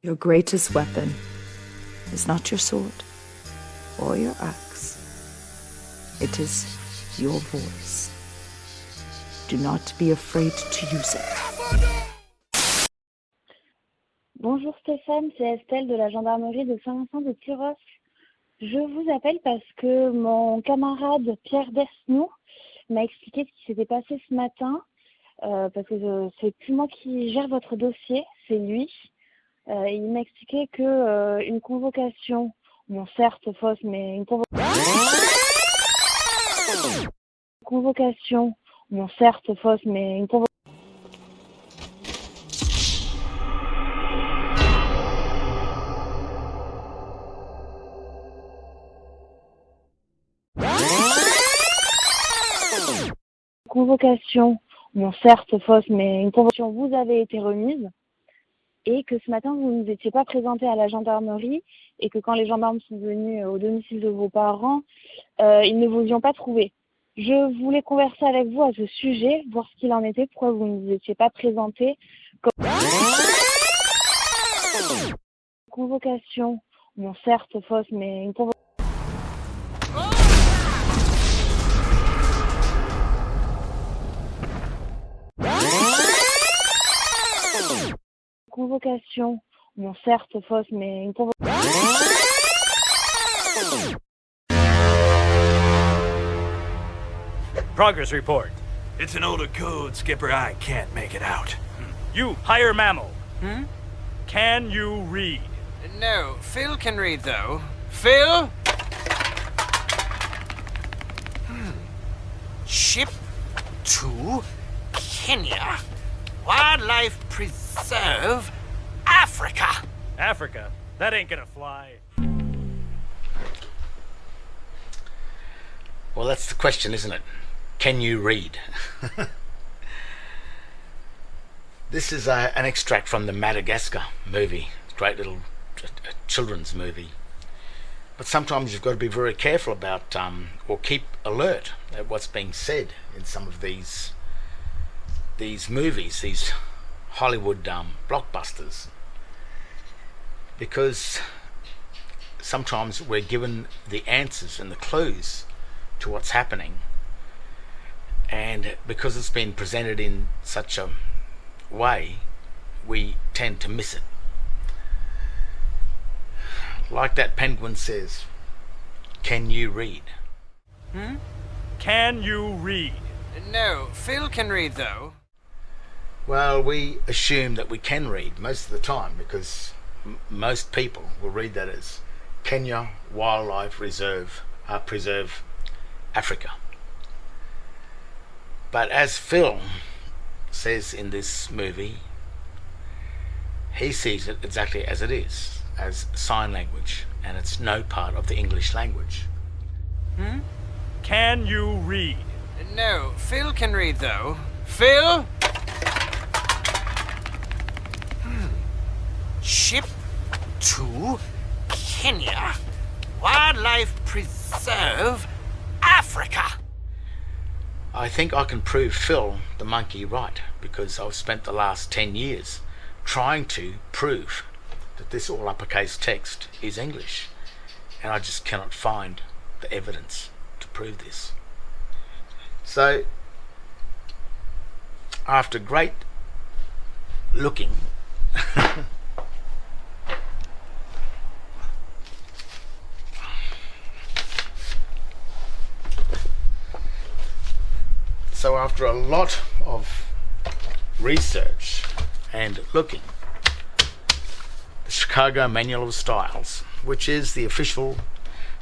Your greatest weapon is not your sword or your axe. It is your voice. Do not be afraid to use it. Bonjour Stéphane, c'est Estelle de la gendarmerie de Saint-Vincent de Tyrosse. Je vous appelle parce que mon camarade Pierre Desnoux m'a expliqué ce qui s'était passé ce matin, parce que c'est plus moi qui gère votre dossier, c'est lui. Il m'a expliqué que une convocation, bon certes fausse, mais une convocation, bon certes fausse, mais une convocation. Convocation, bon certes fausse, mais une convocation vous avait été remise et que ce matin vous ne vous étiez pas présenté à la gendarmerie et que quand les gendarmes sont venus au domicile de vos parents, ils ne vous y ont pas trouvé. Je voulais converser avec vous à ce sujet, voir ce qu'il en était, pourquoi vous ne vous étiez pas présenté. Convocation, bon certes fausse, mais une convocation. Convocation, bon certes fausse, mais une convocation. Progress report. It's an older code, Skipper. I can't make it out. You, higher mammal. Hmm? Can you read? No, Phil can read, though. Phil? Ship to Kenya. Wildlife Preserve, Africa. Africa? That ain't gonna fly. Well, that's the question, isn't it? Can you read? This is an extract from the Madagascar movie. Great little children's movie. But sometimes you've got to be very careful about, or keep alert at what's being said in some of these movies, these Hollywood blockbusters. Because sometimes we're given the answers and the clues to what's happening, and because it's been presented in such a way, we tend to miss it. Like that penguin says, can you read? Hmm? Can you read? No, Phil can read, though. Well, we assume that we can read most of the time because most people will read that as Kenya Wildlife Reserve, Preserve, Africa. But as Phil says in this movie, he sees it exactly as it is, as sign language, and it's no part of the English language. Hmm? Can you read? No, Phil can read, though. Phil? Ship to Kenya. Wildlife Preserve, Africa. I think I can prove Phil the monkey right because I've spent the last 10 years trying to prove that this all uppercase text is English, and I just cannot find the evidence to prove this. So after great looking So after a lot of research and looking, the Chicago Manual of Styles, which is the official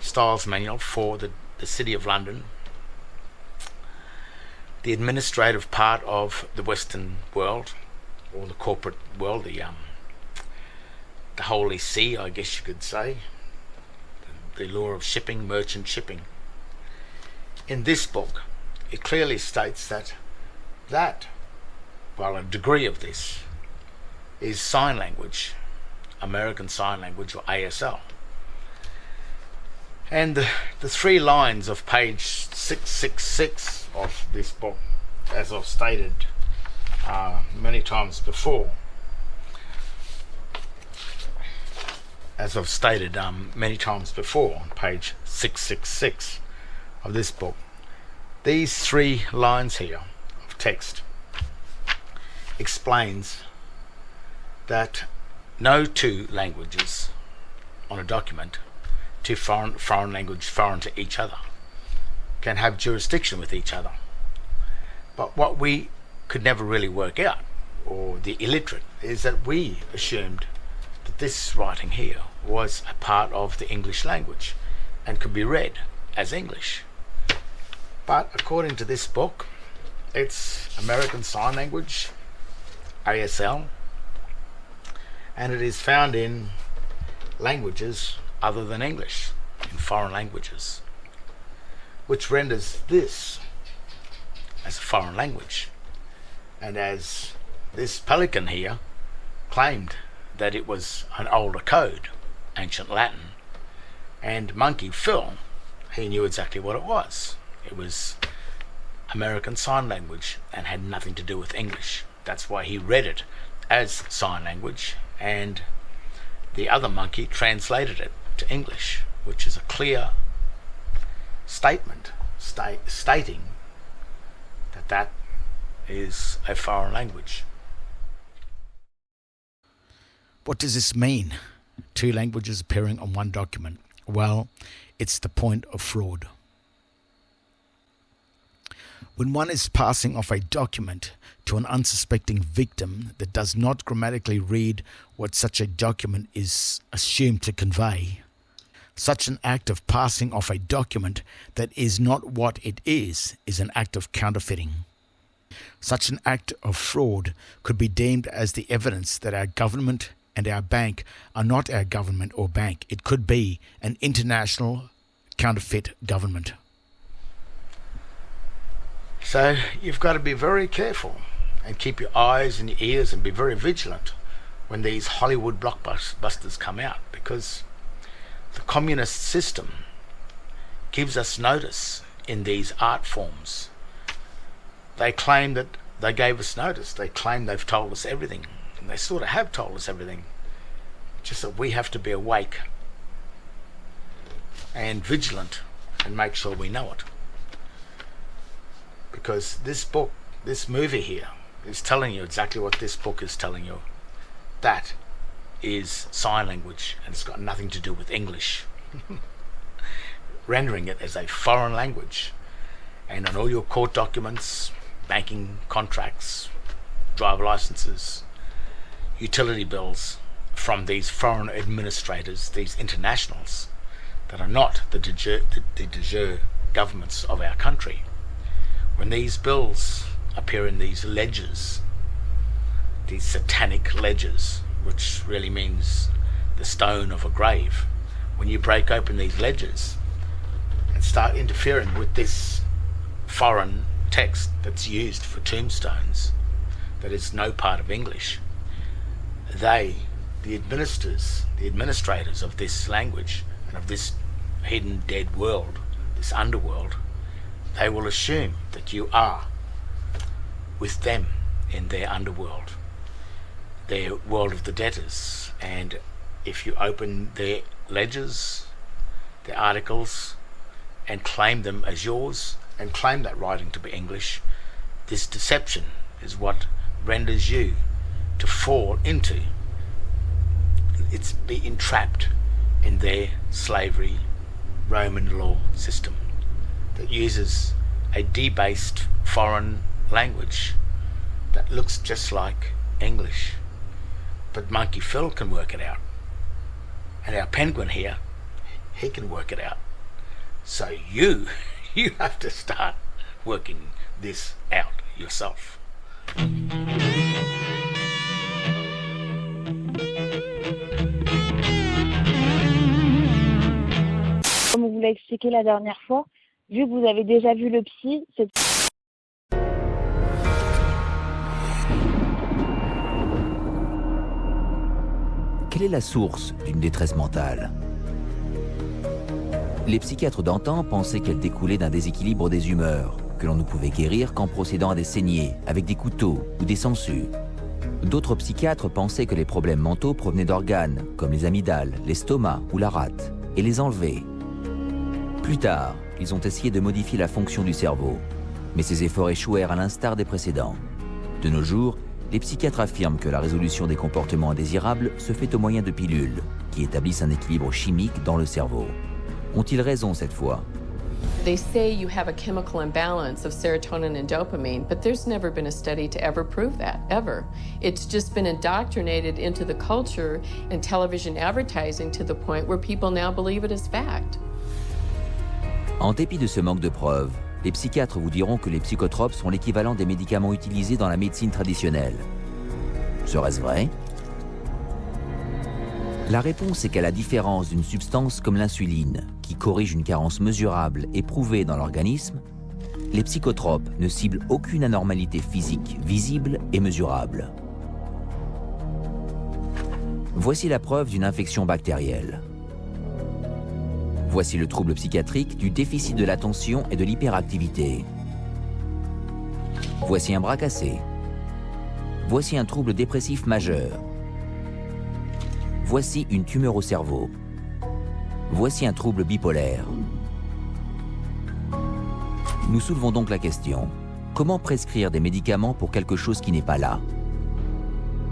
styles manual for the City of London, the administrative part of the Western world, or the corporate world, the Holy See, I guess you could say, the law of shipping, merchant shipping. In this book, it clearly states that a degree of this is sign language, American Sign Language, or ASL. And the 3 lines of page 666 of this book, as I've stated many times before, as I've stated many times before on page 666 of this book, these 3 lines here of text explains that no 2 languages on a document, 2 foreign language foreign to each other, can have jurisdiction with each other. But what we could never really work out, or the illiterate, is that we assumed that this writing here was a part of the English language and could be read as English. But according to this book, it's American Sign Language, ASL, and it is found in languages other than English, in foreign languages, which renders this as a foreign language. And as this Pelican here claimed that it was an older code, ancient Latin, and Monkey Phil, he knew exactly what it was. It was American Sign Language and had nothing to do with English. That's why he read it as sign language, and the other monkey translated it to English, which is a clear statement stating that that is a foreign language. What does this mean? 2 languages appearing on one document. Well, it's the point of fraud. When one is passing off a document to an unsuspecting victim that does not grammatically read what such a document is assumed to convey, such an act of passing off a document that is not what it is an act of counterfeiting. Such an act of fraud could be deemed as the evidence that our government and our bank are not our government or bank. It could be an international counterfeit government. So you've got to be very careful and keep your eyes and your ears and be very vigilant when these Hollywood blockbusters come out, because the communist system gives us notice in these art forms. They claim that they gave us notice. They claim they've told us everything. And they sort of have told us everything. Just that we have to be awake and vigilant and make sure we know it. Because this book, this movie here, is telling you exactly what this book is telling you. That is sign language, and it's got nothing to do with English. Rendering it as a foreign language. And on all your court documents, banking contracts, driver licenses, utility bills from these foreign administrators, these internationals that are not the de jure governments of our country. When these bills appear in these ledgers, these satanic ledgers, which really means the stone of a grave, when you break open these ledgers and start interfering with this foreign text that's used for tombstones, that is no part of English, they, the administrators of this language and of this hidden dead world, this underworld, they will assume that you are with them in their underworld, their world of the debtors. And if you open their ledgers, their articles, and claim them as yours, and claim that writing to be English, this deception is what renders you to fall into, it's be entrapped in their slavery Roman law system that uses a debased foreign language that looks just like English. But Monkey Phil can work it out, and our penguin here, he can work it out. So you have to start working this out yourself. Comme on vous l'a expliqué la dernière fois, vu que vous avez déjà vu le psy, c'est... Quelle est la source d'une détresse mentale? Les psychiatres d'antan pensaient qu'elle découlait d'un déséquilibre des humeurs, que l'on ne pouvait guérir qu'en procédant à des saignées, avec des couteaux ou des sangsues. D'autres psychiatres pensaient que les problèmes mentaux provenaient d'organes, comme les amygdales, l'estomac ou la rate, et les enlevaient. Plus tard, ils ont essayé de modifier la fonction du cerveau, mais ces efforts échouèrent à l'instar des précédents. De nos jours, les psychiatres affirment que la résolution des comportements indésirables se fait au moyen de pilules, qui établissent un équilibre chimique dans le cerveau. Ont-ils raison cette fois ? They say you have a chemical imbalance of serotonin and dopamine, but there's never been a study to ever prove that, ever. It's just been indoctrinated into the culture and television advertising to the point where people now believe it as fact. En dépit de ce manque de preuves, les psychiatres vous diront que les psychotropes sont l'équivalent des médicaments utilisés dans la médecine traditionnelle. Serait-ce vrai ? La réponse est qu'à la différence d'une substance comme l'insuline, qui corrige une carence mesurable et prouvée dans l'organisme, les psychotropes ne ciblent aucune anormalité physique visible et mesurable. Voici la preuve d'une infection bactérielle. Voici le trouble psychiatrique du déficit de l'attention et de l'hyperactivité. Voici un bras cassé. Voici un trouble dépressif majeur. Voici une tumeur au cerveau. Voici un trouble bipolaire. Nous soulevons donc la question, comment prescrire des médicaments pour quelque chose qui n'est pas là ?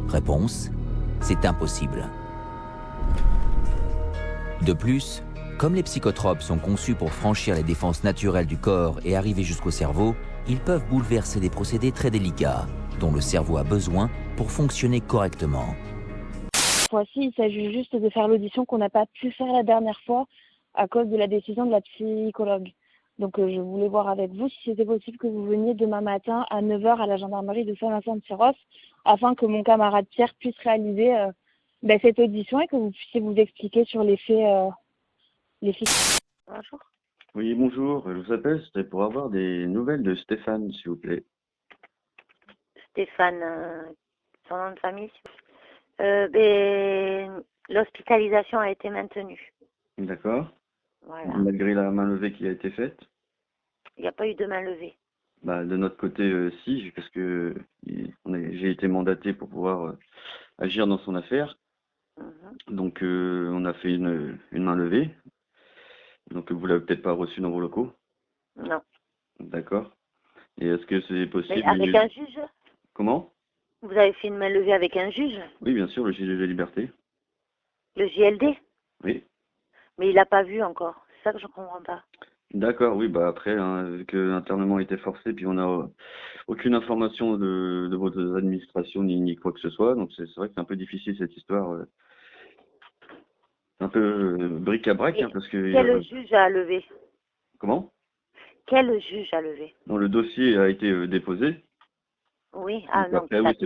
Réponse, c'est impossible. De plus, comme les psychotropes sont conçus pour franchir les défenses naturelles du corps et arriver jusqu'au cerveau, ils peuvent bouleverser des procédés très délicats, dont le cerveau a besoin pour fonctionner correctement. Cette fois-ci, il s'agit juste de faire l'audition qu'on n'a pas pu faire la dernière fois à cause de la décision de la psychologue. Donc je voulais voir avec vous si c'était possible que vous veniez demain matin à 9h à la gendarmerie de Saint-Vincent-de-Tyrosse afin que mon camarade Pierre puisse réaliser cette audition et que vous puissiez vous expliquer sur les faits. Bonjour. Oui, bonjour. Je vous appelle, c'était pour avoir des nouvelles de Stéphane, s'il vous plaît. Stéphane, son nom de famille. L'hospitalisation a été maintenue. D'accord. Voilà. Malgré la main levée qui a été faite. Il n'y a pas eu de main levée. De notre côté, si, parce que j'ai été mandaté pour pouvoir agir dans son affaire. Donc, on a fait une main levée. Donc, vous l'avez peut-être pas reçue dans vos locaux? Non. D'accord. Et est-ce que c'est possible... Mais avec un juge? Comment? Vous avez fait une main levée avec un juge? Oui, bien sûr, le juge de liberté. Le JLD? Oui. Mais il n'a pas vu encore. C'est ça que je ne comprends pas. D'accord, oui, après, vu que l'internement était forcé, puis on n'a aucune information de votre administration ni quoi que ce soit, donc c'est vrai que c'est un peu difficile cette histoire, un peu bric-à-brac, parce que... Quel juge a levé? Comment? Quel juge a levé? Non, le dossier a été déposé. Oui, donc non, après,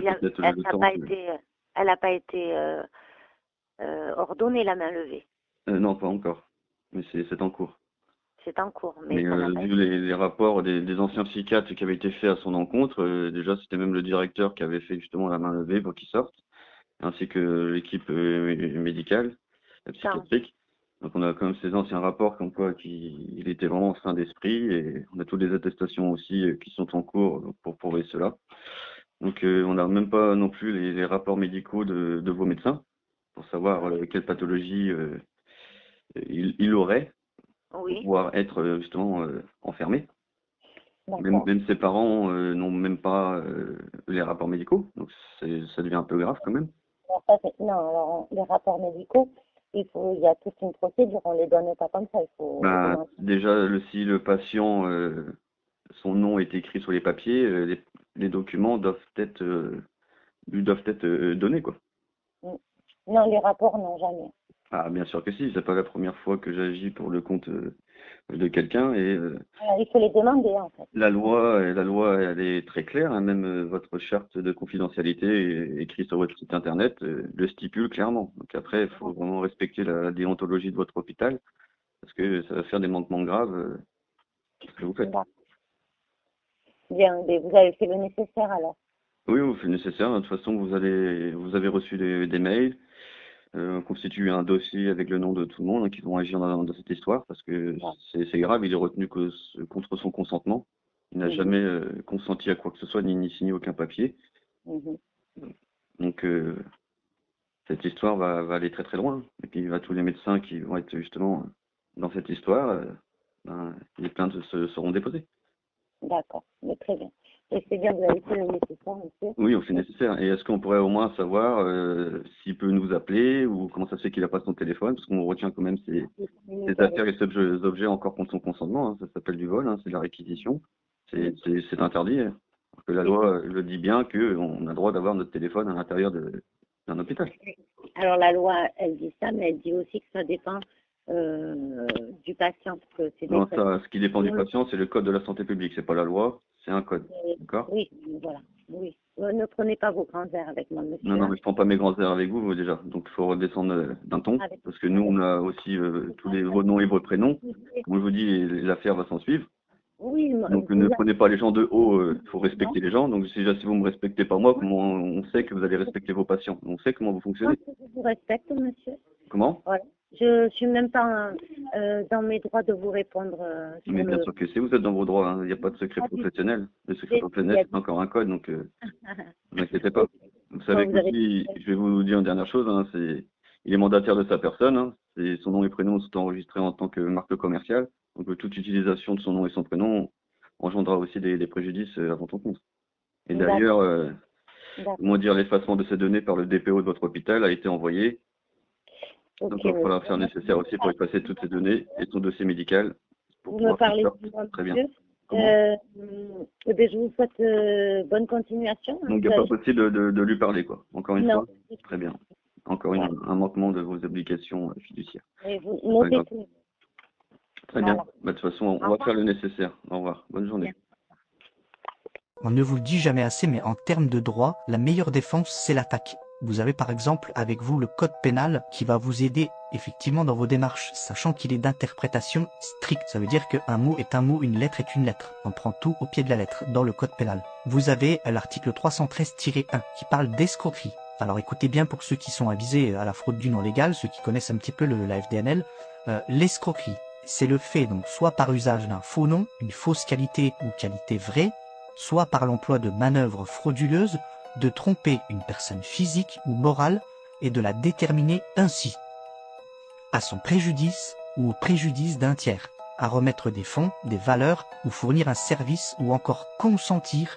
elle n'a pas été ordonnée la main levée. Non, pas encore, mais c'est en cours. C'est en cours. Mais vu les rapports des anciens psychiatres qui avaient été faits à son encontre, déjà c'était même le directeur qui avait fait justement la main levée pour qu'il sorte, ainsi que l'équipe médicale, psychiatrique. Donc on a quand même ces anciens rapports comme quoi il était vraiment sain d'esprit, et on a toutes les attestations aussi qui sont en cours pour prouver cela. Donc on n'a même pas non plus les rapports médicaux de vos médecins pour savoir quelle pathologie il aurait. Oui. Pour pouvoir être justement enfermé. Même ses parents n'ont même pas les rapports médicaux, donc ça devient un peu grave quand même. Non, alors les rapports médicaux, il y a toute une procédure, on les donne pas comme ça. Déjà, si le patient, son nom est écrit sur les papiers, les documents doivent être donnés, quoi. Non, les rapports, non, jamais. Ah, bien sûr que si, c'est pas la première fois que j'agis pour le compte de quelqu'un, et il faut les demander en fait. La loi elle est très claire, même votre charte de confidentialité écrite sur votre site internet le stipule clairement. Donc après, il faut vraiment respecter la déontologie de votre hôpital, parce que ça va faire des manquements graves ce que vous faites. Bien, mais vous avez fait le nécessaire alors? Oui, vous faites le nécessaire. De toute façon, vous avez reçu des mails. On constitue un dossier avec le nom de tout le monde qui vont agir dans cette histoire, parce que c'est grave, il est retenu contre son consentement. Il n'a jamais consenti à quoi que ce soit, ni signé aucun papier. Donc cette histoire va aller très très loin. Et puis tous les médecins qui vont être justement dans cette histoire, les plaintes seront déposées. D'accord, mais très bien. Et c'est bien, vous avez fait le nécessaire, monsieur. Oui, on fait nécessaire. Et est-ce qu'on pourrait au moins savoir s'il peut nous appeler ou comment ça se fait qu'il n'a pas son téléphone? Parce qu'on retient quand même ses affaires et ses objets encore contre son consentement. Hein. Ça s'appelle du vol, hein, c'est de la réquisition. C'est interdit. Hein. Parce que la loi le dit bien qu'on a le droit d'avoir notre téléphone à l'intérieur d'un hôpital. Alors la loi, elle dit ça, mais elle dit aussi que ça dépend du patient. Parce que c'est Non, ce qui dépend du patient, c'est le code de la santé publique. C'est pas la loi, c'est un code. D'accord? Oui, voilà. Oui. Ne prenez pas vos grands airs avec moi, monsieur. Non, mais je prends pas mes grands airs avec vous déjà. Donc il faut redescendre d'un ton. Parce que nous, on a aussi tous vos noms et vos prénoms. Comme je vous dis, l'affaire va s'en suivre. Oui, donc ne prenez pas les gens de haut, il faut respecter les gens. Donc si vous me respectez pas moi, comment on sait que vous allez respecter vos patients? On sait comment vous fonctionnez. Je vous respecte, monsieur. Comment? Voilà. Je suis même pas dans mes droits de vous répondre. Mais bien sûr que si vous êtes dans vos droits, hein. Il n'y a pas de secret professionnel. Le secret professionnel, c'est encore un code, donc ne vous inquiétez pas. Vous savez que je vais vous dire une dernière chose, hein, il est mandataire de sa personne, hein. Son nom et prénom sont enregistrés en tant que marque commerciale. Donc toute utilisation de son nom et son prénom engendrera aussi des préjudices avant ton compte. Et d'ailleurs, comment dire, l'effacement de ces données par le DPO de votre hôpital a été envoyé. Donc il va falloir faire le nécessaire aussi pour effacer toutes ces données et son dossier médical. Vous me parlez du nom, très bien. Je vous souhaite bonne continuation. Donc il n'est pas possible de lui parler, quoi. Encore une fois. Très bien. Encore un manquement de vos obligations fiduciaires. Et vous notez tout. Très bien. De toute façon, on va faire le nécessaire. Au revoir. Bonne journée. On ne vous le dit jamais assez, mais en termes de droit, la meilleure défense, c'est l'attaque. Vous avez par exemple avec vous le code pénal qui va vous aider effectivement dans vos démarches, sachant qu'il est d'interprétation stricte. Ça veut dire qu'un mot est un mot, une lettre est une lettre. On prend tout au pied de la lettre dans le code pénal. Vous avez l'article 313-1 qui parle d'escroquerie. Alors écoutez bien pour ceux qui sont avisés à la fraude du non légal, ceux qui connaissent un petit peu la FDNL, l'escroquerie, c'est le fait donc soit par usage d'un faux nom, une fausse qualité ou qualité vraie, soit par l'emploi de manœuvres frauduleuses, de tromper une personne physique ou morale et de la déterminer ainsi, à son préjudice ou au préjudice d'un tiers, à remettre des fonds, des valeurs ou fournir un service ou encore consentir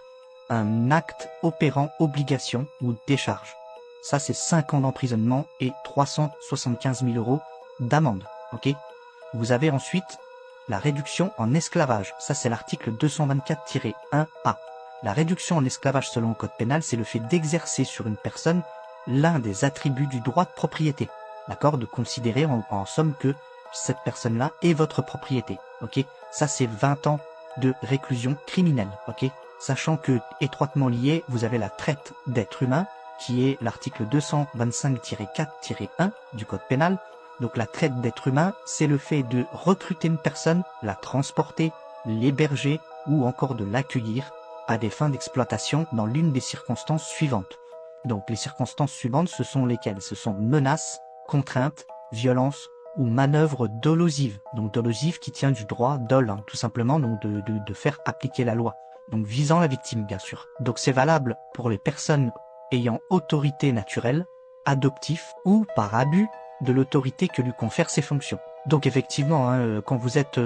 un acte opérant obligation ou décharge. Ça, c'est 5 ans d'emprisonnement et 375 000 € d'amende. Ok ? Vous avez ensuite la réduction en esclavage. Ça, c'est l'article 224-1A. La réduction en esclavage selon le code pénal, c'est le fait d'exercer sur une personne l'un des attributs du droit de propriété. D'accord ? De considérer en somme que cette personne-là est votre propriété. Ok ? Ça, c'est 20 ans de réclusion criminelle. Ok ? Sachant que, étroitement lié, vous avez la traite d'êtres humains, qui est l'article 225-4-1 du code pénal. Donc la traite d'êtres humains, c'est le fait de recruter une personne, la transporter, l'héberger ou encore de l'accueillir à des fins d'exploitation dans l'une des circonstances suivantes. Donc les circonstances suivantes, ce sont lesquelles? Ce sont menaces, contraintes, violences ou manœuvres dolosives. Donc dolosive qui tient du droit dol, hein, tout simplement, donc de faire appliquer la loi. Donc visant la victime, bien sûr. Donc c'est valable pour les personnes ayant autorité naturelle, adoptif ou par abus de l'autorité que lui confèrent ses fonctions. Donc effectivement, hein, quand vous êtes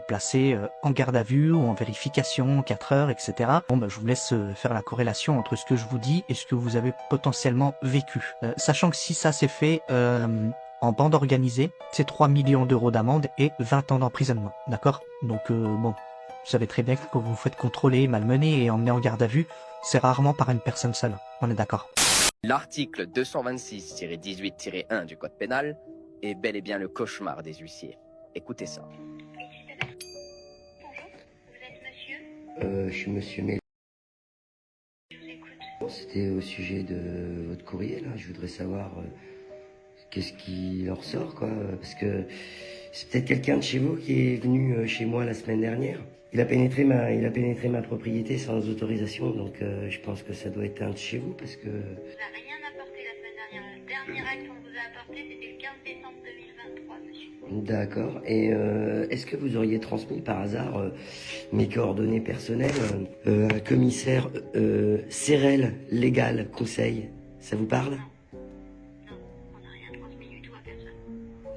placé en garde à vue ou en vérification, 4 heures, etc., je vous laisse faire la corrélation entre ce que je vous dis et ce que vous avez potentiellement vécu. Sachant que si ça s'est fait en bande organisée, c'est 3 millions d'euros d'amende et 20 ans d'emprisonnement. D'accord ? Donc vous savez très bien que quand vous vous faites contrôler, malmener et emmener en garde à vue, c'est rarement par une personne seule. On est d'accord. L'article 226-18-1 du code pénal est bel et bien le cauchemar des huissiers. Écoutez ça. Je suis monsieur Mel. C'était au sujet de votre courrier, là. Je voudrais savoir qu'est-ce qui en ressort, quoi. Parce que c'est peut-être quelqu'un de chez vous qui est venu chez moi la semaine dernière. Il a pénétré ma propriété sans autorisation, donc je pense que ça doit être un de chez vous, parce que... On vous a rien apporté la semaine dernière. Le dernier acte qu'on vous a apporté, c'était le 15 décembre 2023, monsieur. D'accord. Et est-ce que vous auriez transmis par hasard mes coordonnées personnelles à un commissaire Cérel Légal Conseil? Ça vous parle? On n'a rien transmis du tout à personne.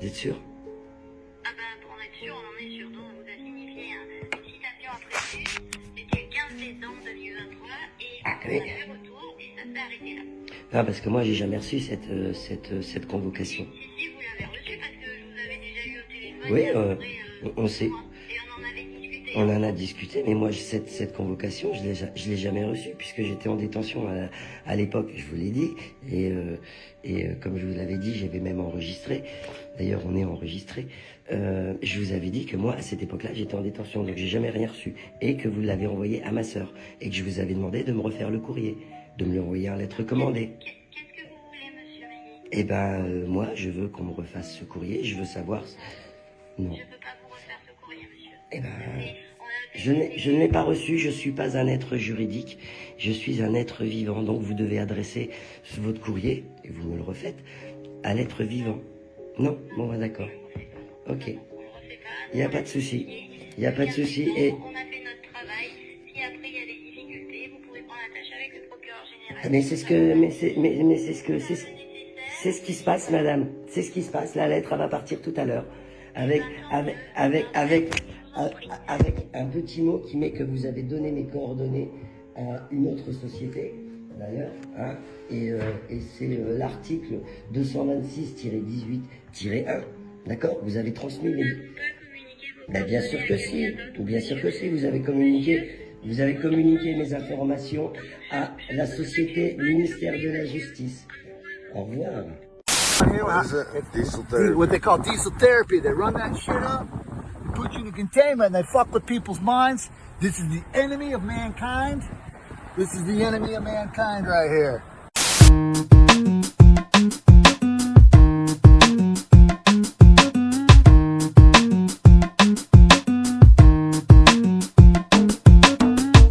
Vous êtes sûr? Ah bah, pour en être sûr, on en est sûr. Donc, on vous a signifié une citation après-vue. C'était le 15 décembre 2023 et Ah, on oui. a fait retour et ça s'est arrêté là. Non, parce que moi, j'ai jamais reçu cette convocation. Si vous l'avez reçu parce que je vous avais déjà eu au téléphone. Oui, et après, on sait. et on en avait discuté. On en a discuté, mais moi, cette convocation, je l'ai jamais reçue, puisque j'étais en détention à l'époque, je vous l'ai dit, et comme je vous l'avais dit, j'avais même enregistré, d'ailleurs on est enregistré, je vous avais dit que moi, à cette époque-là, j'étais en détention, donc j'ai jamais rien reçu, et que vous l'avez envoyé à ma sœur, et que je vous avais demandé de me refaire le courrier, de me l'envoyer en lettre commandée. Qu'est-ce que vous voulez, monsieur Meillet? Eh ben, moi, je veux qu'on me refasse ce courrier, je veux savoir... Non. Je peux pas vous refaire ce courrier, monsieur. Eh ben, je ne l'ai pas reçu, je suis pas un être juridique, je suis un être vivant, donc vous devez adresser votre courrier, et vous me le refaites, à l'être vivant. Non? Bon, ben, d'accord. Ok. Il n'y a pas de souci. Il n'y a pas de souci, et... On a fait notre travail. Si après il y a des difficultés, vous pouvez prendre attache avec le procureur général. Mais c'est ce qui se passe, madame. C'est ce qui se passe. La lettre, elle va partir tout à l'heure. Avec un petit mot qui met que vous avez donné mes coordonnées à une autre société, d'ailleurs, hein, et c'est l'article 226-18-1, d'accord? Vous avez transmis les... Ben, bien sûr que si, vous avez communiqué mes informations à la société ministère de la Justice. Au revoir. Diesel therapy. What they call diesel therapy. They run that shit up, put you in containment, and they fuck with people's minds. This is the enemy of mankind. This is the enemy of mankind right here.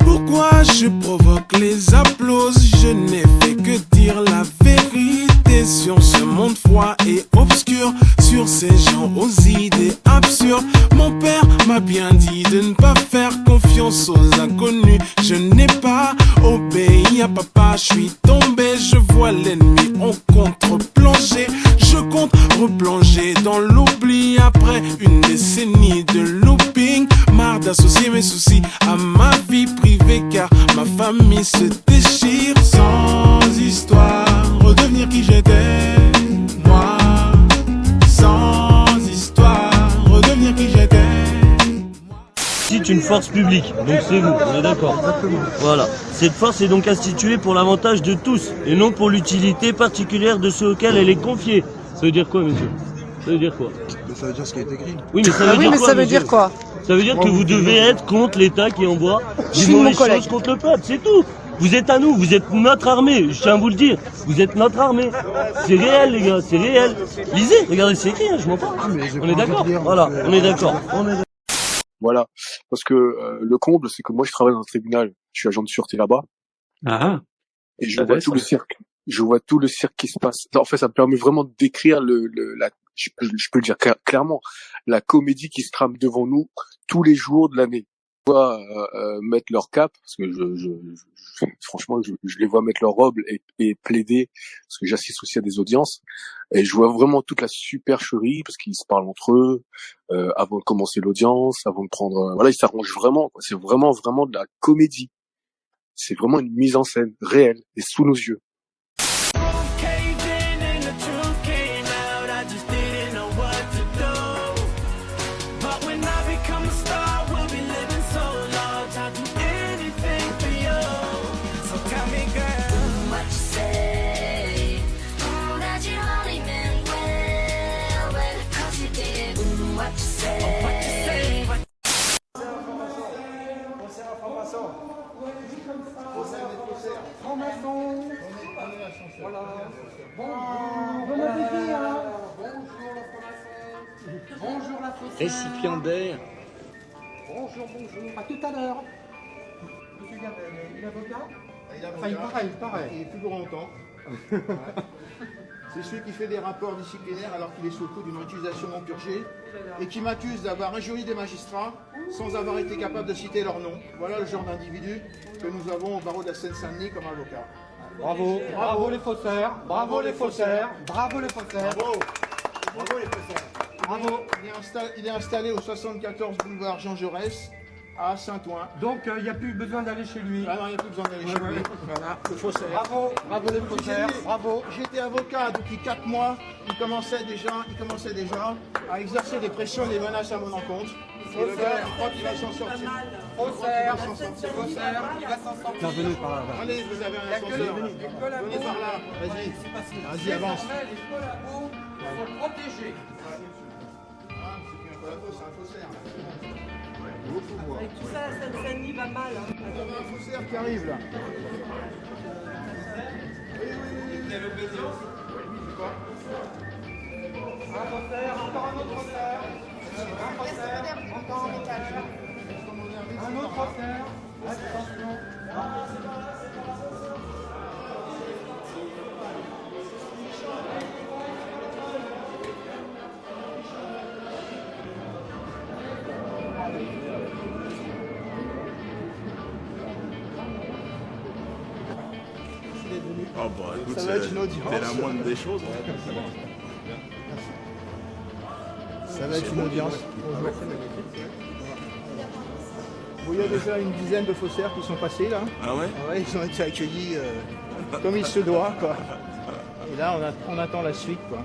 Pourquoi je provoque les applaudissements? Je n'ai fait que dire la vérité sur ce monde froid et obscur, sur ces gens aux idées absurdes. Mon père m'a bien dit de ne pas faire confiance aux inconnus. Je n'ai pas obéi à papa, je suis tombé, je vois l'ennemi en contre-plongée. Je compte replonger dans l'oubli après une décennie de looping. Marre d'associer mes soucis à ma vie privée, car ma famille se déchire. Sans histoire, redevenir qui j'étais, moi. Sans histoire, redevenir qui j'étais. C'est une force publique, donc c'est vous, on est d'accord. Voilà. Cette force est donc instituée pour l'avantage de tous, et non pour l'utilité particulière de ceux auxquels elle est confiée. Ça veut dire quoi, monsieur? Ça veut dire quoi? Mais ça veut dire ce qui est écrit. Oui, mais ça veut dire quoi, monsieur? Ça veut dire que vous devez être contre l'État qui envoie des mauvaises choses contre le peuple, c'est tout. Vous êtes à nous, vous êtes notre armée, je tiens à vous le dire. Vous êtes notre armée. C'est réel, les gars, c'est réel. Lisez, regardez, c'est écrit, hein, je m'en parle. On est d'accord? Voilà, on est d'accord. Voilà, parce que le comble, c'est que moi je travaille dans un tribunal, je suis agent de sûreté là-bas, et je vois tout le cirque. Je vois tout le cirque qui se passe. En fait, ça me permet vraiment de décrire je peux le dire clairement, la comédie qui se trame devant nous tous les jours de l'année. Je vois mettre leur cape, parce que franchement, je les vois mettre leur robe et plaider, parce que j'assiste aussi à des audiences, et je vois vraiment toute la supercherie, parce qu'ils se parlent entre eux, avant de commencer l'audience, avant de prendre... voilà, ils s'arrangent vraiment, quoi. C'est vraiment de la comédie. C'est vraiment une mise en scène réelle, et sous nos yeux. Voilà. Bon appétit, hein. Bonjour la faussaire. Récipiendaire. Bonjour. À tout à l'heure. Monsieur Gardel, il est avocat? Enfin, il paraît. Il est plus pour longtemps. C'est celui qui fait des rapports disciplinaires alors qu'il est sous le coup d'une accusation non purgée et qui m'accuse d'avoir injurié des magistrats sans avoir été capable de citer leur nom. Voilà le genre d'individu que nous avons au barreau de la Seine-Saint-Denis comme avocat. Bravo, bravo les faussaires, bravo les faussaires, bravo les faussaires. Bravo les faussaires. Bravo. Il est installé au 74 boulevard Jean Jaurès à Saint-Ouen. Donc il n'y a plus besoin d'aller chez lui. Ah non, il n'y a plus besoin d'aller chez lui. Voilà, le faussaire. Bravo, bravo les faussaires, bravo. J'étais avocat depuis 4 mois. Il commençait déjà à exercer des pressions et des menaces à mon encontre. Et le gars, je crois qu'il va s'en sortir. Faussaire, il va s'en sortir. Bienvenue par là. Allez, vous avez un ascenseur. Venez par là. Vas-y, avance. Les collabos sont protégés. C'est un faussaire. Avec tout ça, la Seine-Saint-Denis va mal. Il y a un faussaire qui arrive là. Oui. Quelle obédience? Un faussaire, encore un autre faussaire. Un faussaire, encore un étage. Un autre faussaire. Attention. Oh bah écoute, ça va être une audience. c'est la moindre des choses. Ça va être une audience. Bon, il y a déjà une dizaine de faussaires qui sont passés là. Ah ouais? Ouais, ils ont été accueillis comme il se doit quoi. Et là on attend la suite quoi.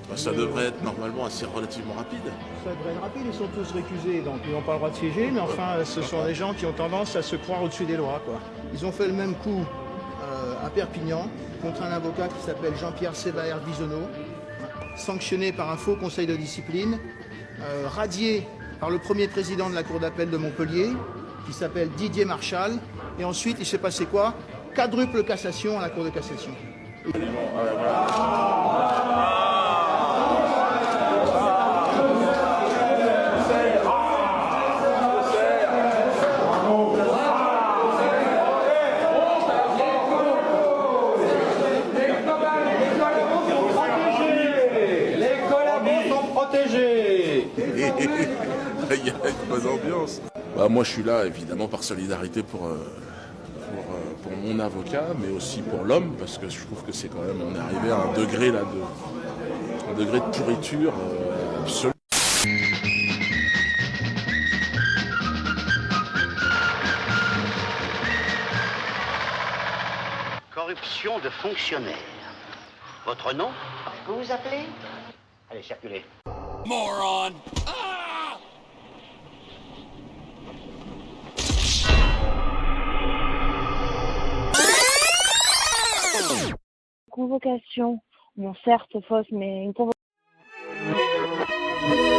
Bah, ça devrait être normalement assez relativement rapide. Ça devrait être rapide, ils sont tous récusés, donc ils n'ont pas le droit de siéger, mais enfin ce sont des gens qui ont tendance à se croire au-dessus des lois quoi. Ils ont fait le même coup à Perpignan contre un avocat qui s'appelle Jean-Pierre Sévaère Bisonneau, sanctionné par un faux conseil de discipline, radié par le premier président de la cour d'appel de Montpellier, qui s'appelle Didier Marchal, et ensuite il s'est passé quoi? Quadruple cassation à la cour de cassation. Il y a une bonne ambiance. Bah, moi je suis là évidemment par solidarité pour mon avocat, mais aussi pour l'homme, parce que je trouve que c'est quand même, on est arrivé à un degré là de pourriture absolue. Corruption de fonctionnaires. Votre nom? Vous vous appelez? Allez, circulez. Moron! Convocation, bon certes fausse, mais une convocation.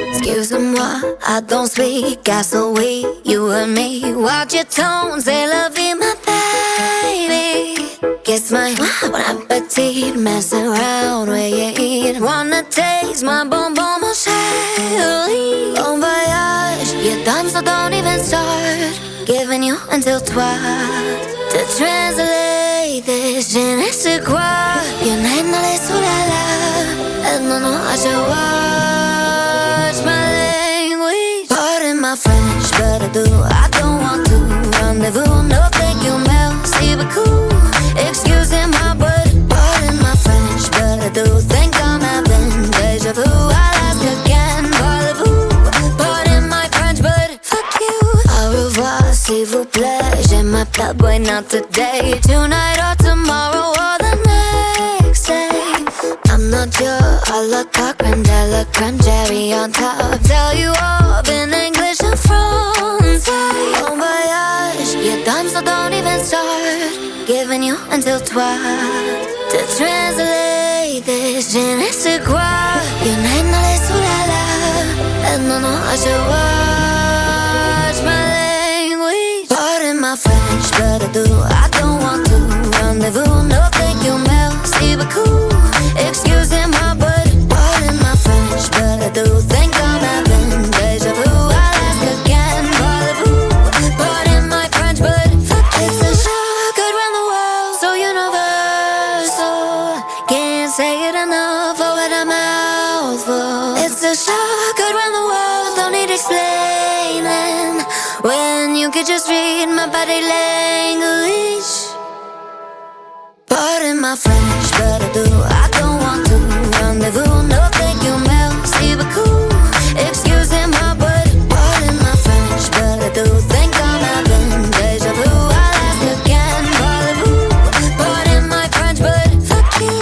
Excuse-moi, I don't speak, got so weak, you and me. Watch your tone, c'est la vie, my baby. Kiss my bon appétit, mess around where you eat. Wanna taste my bonbon, mon chéri. Bon voyage, you're done, so don't even start. Giving you until 12 to translate this. Je ne sais quoi, bien d'aller sous la lave. And no, I should watch my language. Pardon my French, but I don't want to rendezvous. No, thank you, merci beaucoup. Excusez my but pardon my French, but I do think I'm having deja vu. I'll ask again, parlez-vous? Pardon my French, but fuck you. Au revoir, s'il vous plaît. Je m'appelle boy, not today, tonight or tomorrow or the next day. I'm not your a la carte, Grandella, cranberry on top. Tell you off in English and France. Bon voyage, you're done, so don't even start. Giving you until 12 to translate this. Je ne sais quoi, bien d'aller sous la lave. And no, I should watch my language. Pardon my French, but I don't want to rendezvous. No, thank you, merci beaucoup. Excusez my but pardon my French, but I do think I'm having deja vu. I'll ask again, parlez-vous? Pardon my French, but it's a shock around the world, so universal. Can't say it enough, oh what a mouthful. It's a shock around the world, don't need explaining. When you could just read my body language. Pardon my French, but I don't want to rendezvous. No, thank you, merci beaucoup. Excusez my but pardon my French, but I do think I'm having deja vu. I'll ask again, parlez-vous? Pardon my French, but fuck you.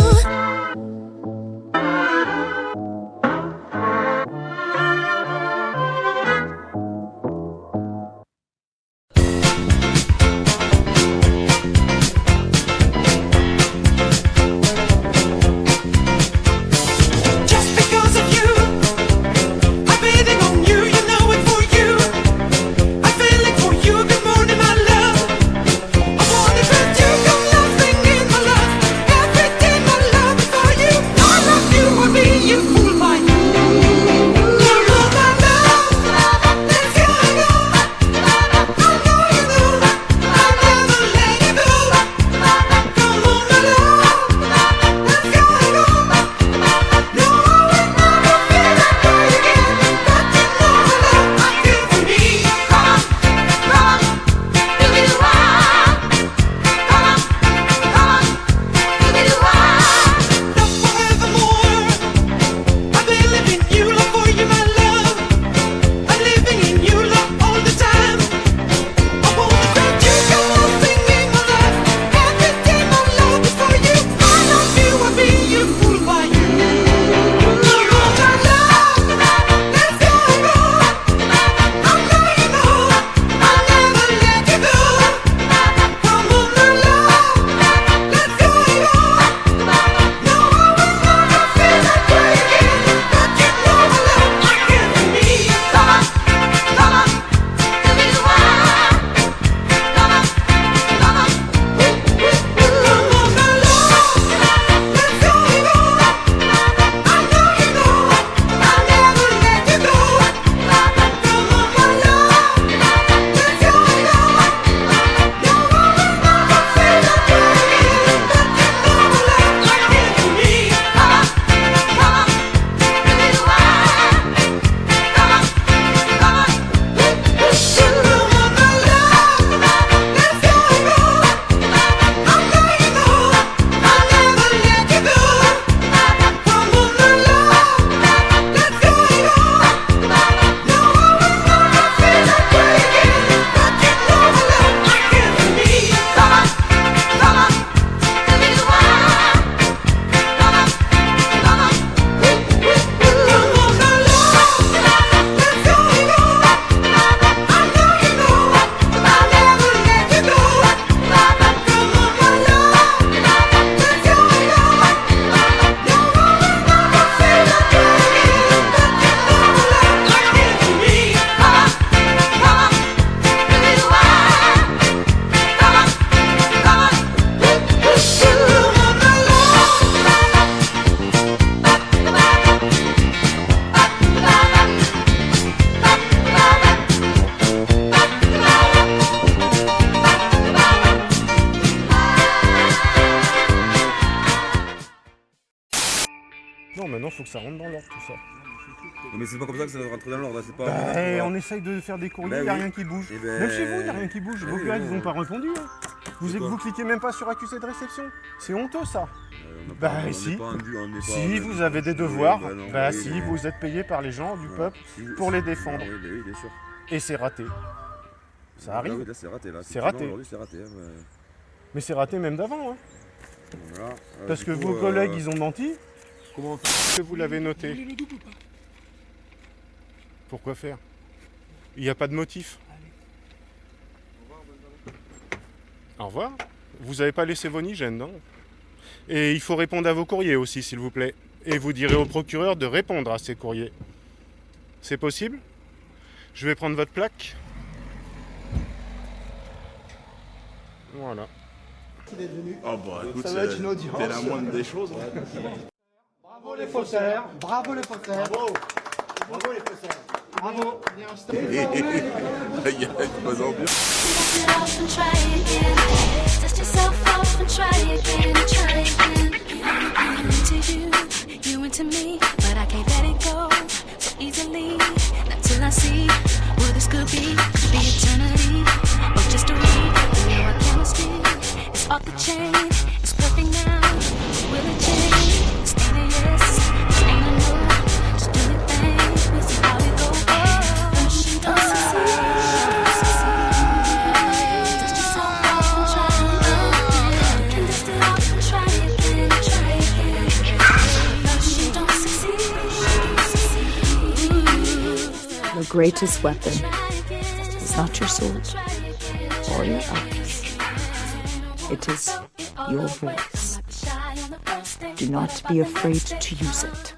Non, maintenant, faut que ça rentre dans l'ordre, tout ça. Mais c'est pas comme ça que ça va rentrer dans l'ordre, c'est pas... on essaye de faire des courriers, il n'y a rien qui bouge. Même chez vous, il n'y a rien qui bouge. Vos gars, ils n'ont pas répondu. Hein. Vous cliquez même pas sur accusé de réception. C'est honteux, ça. Si. Si vous avez des devoirs, si, vous êtes payé par les gens du peuple pour les défendre. Oui, bien sûr. Et c'est raté. Ça arrive. Là, c'est raté, là. C'est raté. Aujourd'hui, c'est raté. Mais c'est raté même d'avant. Hein. Voilà. Parce que vos collègues, ils ont menti. Comment que vous l'avez noté? Pourquoi faire? Il n'y a pas de motif. Au revoir. Vous n'avez pas laissé vos nigènes, non? Et il faut répondre à vos courriers aussi, s'il vous plaît. Et vous direz au procureur de répondre à ces courriers. C'est possible? Je vais prendre votre plaque. Voilà. Oh bah écoute, ça va être une audience. C'est la moindre des choses. Hein. Bravo les faussaires, bravo les faussaires. Bravo, bravo les faussaires. Bravo. Il y a une bonne ambiance. Off the chain, it's perfect now. The greatest weapon is not your sword or your axe. It is your voice. Do not be afraid to use it.